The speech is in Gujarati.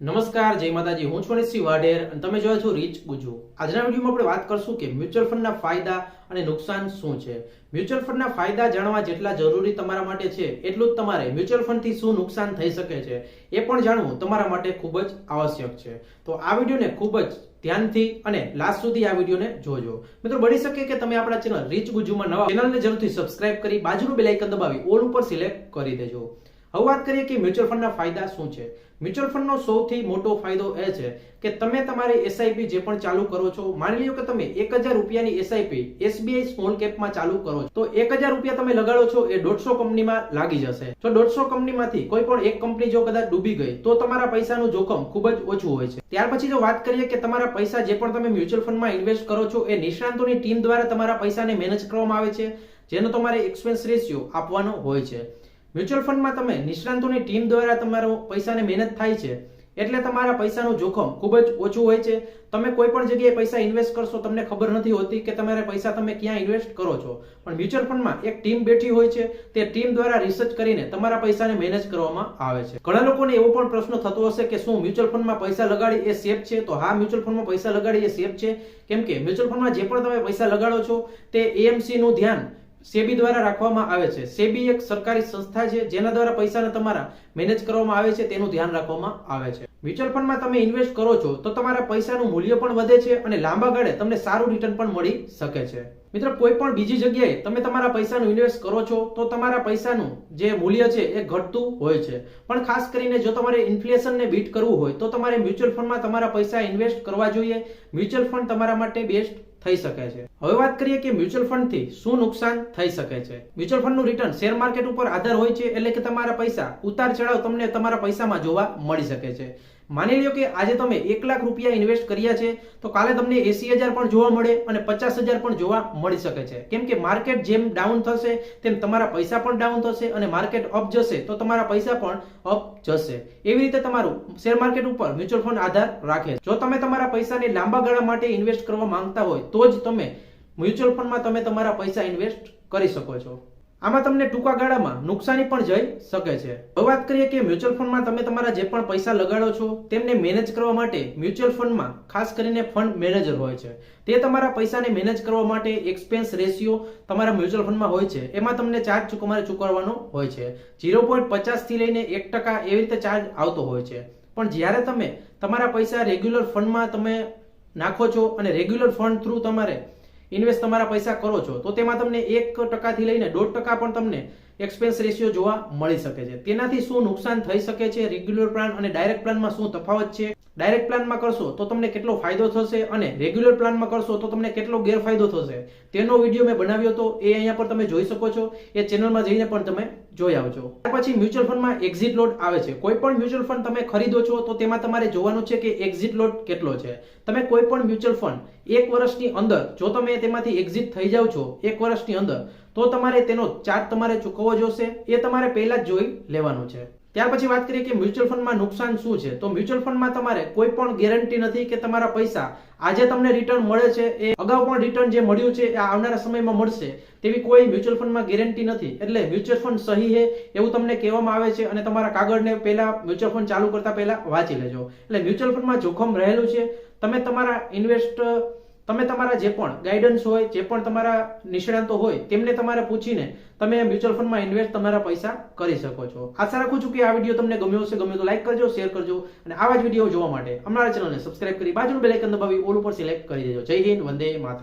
નમસ્કાર, જય માતાજી. હું છું નિશી વાઢેર અને તમે જોયો છો રીચ ગુજુ. આજના વિડીયોમાં આપણે વાત કરશું કે મ્યુચ્યુઅલ ફંડના ફાયદા અને નુકસાન શું છે. મ્યુચ્યુઅલ ફંડના ફાયદા જાણવા જેટલા જરૂરી તમારા માટે છે એટલું જ તમારે મ્યુચ્યુઅલ ફંડથી શું નુકસાન થઈ શકે છે એ પણ જાણવું તમારા માટે ખૂબ જ આવશ્યક છે. તો આ વિડીયોને ખૂબ જ ધ્યાનથી અને લાસ્ટ સુધી આ વિડીયોને જોજો. મિત્રો, બની શકે કે તમે આપણા ચેનલ રીચ ગુજુમાં નવા ચેનલને જરૂરથી સબસ્ક્રાઇબ કરી બાજુનું બેલ આઇકન દબાવી ઓલ ઉપર સિલેક્ટ કરી દેજો. હવે વાત કરીએ કે મ્યુચ્યુઅલ ફંડના ફાયદા શું છે. મ્યુચ્યુઅલ ફંડનો સૌથી મોટો ફાયદો એ છે કે તમે તમારી એસઆઈપી જે પણ ચાલુ કરો છો, માની લો કે તમે 1000 રૂપિયાની એસઆઈપી એસબીઆઈ સ્મોલ કેપમાં ચાલુ કરો છો, તો 1000 રૂપિયા તમે લગાડો છો એ 150 કંપનીમાં લાગી જશે. જો 150 કંપનીમાંથી કોઈ પણ એક કંપની જો કદાચ ડૂબી ગઈ તો તમારા પૈસાનું જોખમ ખૂબ જ ઓછું હોય છે. ત્યાર પછી જો વાત કરીએ કે તમારા પૈસા જે પણ તમે મ્યુચ્યુઅલ ફંડમાં ઇન્વેસ્ટ કરો છો એ નિષ્ણાતોની ટીમ દ્વારા તમારા પૈસાને મેનેજ કરવામાં આવે છે, જેનો તમારે એક્સપેન્સ રેશિયો આપવાનો હોય છે. મ્યુચ્યુઅલ ફંડમાં તમે નિષ્ણાતોની ટીમ દ્વારા તમારો પૈસાને મહેનત થાય છે એટલે તમારા પૈસાનું જોખમ ખૂબ જ ઓછું હોય છે. તમે કોઈ પણ જગ્યાએ પૈસા ઇન્વેસ્ટ કરશો તમને ખબર નથી હોતી કે તમારા પૈસા તમે ક્યાં ઇન્વેસ્ટ કરો છો, પણ મ્યુચ્યુઅલ ફંડમાં એક ટીમ બેઠી હોય છે, તે ટીમ દ્વારા રિસર્ચ કરીને તમારા પૈસાને મેનેજ કરવામાં આવે છે. ઘણા લોકોને એવો પણ પ્રશ્ન થતો હશે કે શું મ્યુચ્યુઅલ ફંડમાં પૈસા લગાડી એ સેફ છે? તો હા, મ્યુચ્યુઅલ ફંડમાં પૈસા લગાડી એ સેફ છે, કેમ કે મ્યુચ્યુઅલ ફંડમાં જે પણ તમે પૈસા લગાડો છો તે એએમસી નું ધ્યાન સેબી દ્વારા રાખવામાં આવે છે. સેબી એક સરકારી સંસ્થા છે જેના દ્વારા પૈસાને તમારા મેનેજ કરવામાં આવે છે, તેનું ધ્યાન રાખવામાં આવે છે. મ્યુચ્યુઅલ ફંડમાં તમે ઇન્વેસ્ટ કરો છો તો તમારા પૈસાનું મૂલ્ય પણ વધે છે અને લાંબા ગાળે તમને સારું રિટર્ન પણ મળી શકે છે. મિત્રો, કોઈ પણ બીજી જગ્યાએ તમે તમારા પૈસાનું ઇન્વેસ્ટ કરો છો તો તમારા પૈસાનું જે મૂલ્ય છે એ ઘટતું હોય છે, પણ ખાસ કરીને જો તમારે ઇન્ફ્લેશનને બીટ કરવું હોય તો તમારે મ્યુચ્યુઅલ ફંડમાં તમારા પૈસા ઇન્વેસ્ટ કરવા જોઈએ. મ્યુચ્યુઅલ ફંડ તમારા માટે બેસ્ટ થઈ શકે છે. હવે વાત કરીએ કે મ્યુચ્યુઅલ ફંડથી શું નુકસાન થઈ શકે છે. મ્યુચ્યુઅલ ફંડનું રિટર્ન શેર માર્કેટ ઉપર આધાર હોય છે, એટલે કે તમારા પૈસા ઉતાર ચઢાવ તમને તમારા પૈસામાં જોવા મળી શકે છે. માની લો કે આજે તમે 1 લાખ રૂપિયા ઇન્વેસ્ટ કર્યા છે તો કાલે તમને 80,000 પણ જોવા મળે અને 50,000 પણ જોવા મળી શકે છે, કેમ કે માર્કેટ જેમ ડાઉન થશે તેમ તમારા પૈસા પણ ડાઉન થશે અને માર્કેટ અપ જશે તો તમારા પૈસા પણ અપ જશે. એવી રીતે તમારું શેર માર્કેટ ઉપર મ્યુચ્યુઅલ ફંડ આધાર રાખે છે. જો તમે તમારા પૈસાને લાંબા ગાળા માટે ઇન્વેસ્ટ કરવા માંગતા હોય તો જ તમે મ્યુચ્યુઅલ ફંડમાં તમે તમારા પૈસા ઇન્વેસ્ટ કરી શકો છો. આમાં તમને ટૂંકા ગાળામાં નુકસાની પણ જઈ શકે છે. હવે વાત કરીએ કે મ્યુચ્યુઅલ ફંડમાં તમે તમારા જે પણ પૈસા લગાડો છો તેમને મેનેજ કરવા માટે મ્યુચ્યુઅલ ફંડમાં ખાસ કરીને ફંડ મેનેજર હોય છે. તે તમારા પૈસાને મેનેજ કરવા માટે એક્સપેન્સ રેશિયો તમારા મ્યુચ્યુઅલ ફંડમાં હોય છે, એમાં તમને ચાર્જ ચૂકવવાનો હોય છે. 0.50 થી લઈને 1% એવી રીતે ચાર્જ આવતો હોય છે. પણ જ્યારે તમે તમારા પૈસા રેગ્યુલર ફંડમાં તમે નાખો છો અને રેગ્યુલર ફંડ થ્રુ તમારે ઇન્વેસ્ટ તમારા પૈસા કરો છો તો તેમાં તમને 1% થી લઈને 1.5% પણ તમને એક્સપેન્સ રેશિયો જોવા મળી શકે છે. તેનાથી શું નુકસાન થઈ શકે છે, રેગ્યુલર પ્લાન અને ડાયરેક્ટ પ્લાનમાં શું તફાવત છે, ડાયરેક્ટ પ્લાનમાં કરશો તો તમને કેટલો ફાયદો થશે અને રેગ્યુલર પ્લાનમાં કરશો તો તમને કેટલો ગેરફાયદો થશે, તેનો વિડીયો મેં બનાવ્યો હતો, એ અહીંયા પર તમે જોઈ શકો છો. એ ચેનલમાં જઈને પણ તમે જોઈ આવજો. ત્યાર પછી મ્યુચ્યુઅલ ફંડમાં એક્ઝિટ લોટ આવે છે. કોઈ પણ મ્યુચ્યુઅલ ફંડ તમે ખરીદો છો તો તેમાં તમારે જોવાનું છે કે એક્ઝિટ લોટ કેટલો છે. તમે કોઈ પણ મ્યુચ્યુઅલ ફંડ 1 વર્ષની અંદર જો તમે તેમાંથી એક્ઝિટ થઈ જાવ છો 1 વર્ષની અંદર, તો તમારે તેનો ચાર્જ તમારે ચૂકવવો જોશે. એ તમારે પહેલા જ જોઈ લેવાનું છે. ત્યાર પછી વાત કરીએ કે મ્યુચ્યુઅલ ફંડમાં નુકસાન શું છે. તો મ્યુચ્યુઅલ ફંડમાં તમારે કોઈ પણ ગેરંટી નથી કે તમારા પૈસા આજે તમને રિટર્ન મળે છે એ અગાઉ પણ રિટર્ન જે મળ્યું છે એ આવનારા સમયમાં મળશે તેવી કોઈ મ્યુચ્યુઅલ ફંડમાં ગેરંટી નથી. એટલે મ્યુચ્યુઅલ ફંડ સહી છે એવું તમને કહેવામાં આવે છે અને તમારા કાગળને પહેલા મ્યુચ્યુઅલ ફંડ ચાલુ કરતા પહેલા વાંચી લેજો. એટલે મ્યુચ્યુઅલ ફંડમાં જોખમ રહેલું છે. તમે તમારા જે પણ ગાઈડન્સ હોય, જે પણ તમારા નિષ્ણાતો હોય તેમને તમારે પૂછીને તમે મ્યુચ્યુઅલ ફંડમાં ઇન્વેસ્ટ તમારા પૈસા કરી શકો છો. આશા રાખું છું કે આ વિડીયો તમને ગમ્યો હશે. ગમ્યો તો લાઈક કરજો, શેર કરજો અને આવા જ વિડીયો જોવા માટે અમારા ચેનલને સબસ્ક્રાઇબ કરી બાજુનું બેલ આઇકન દબાવી ઓલ ઉપર સિલેક્ટ કરી દેજો. જય હિન્દ, વંદે માતરમ.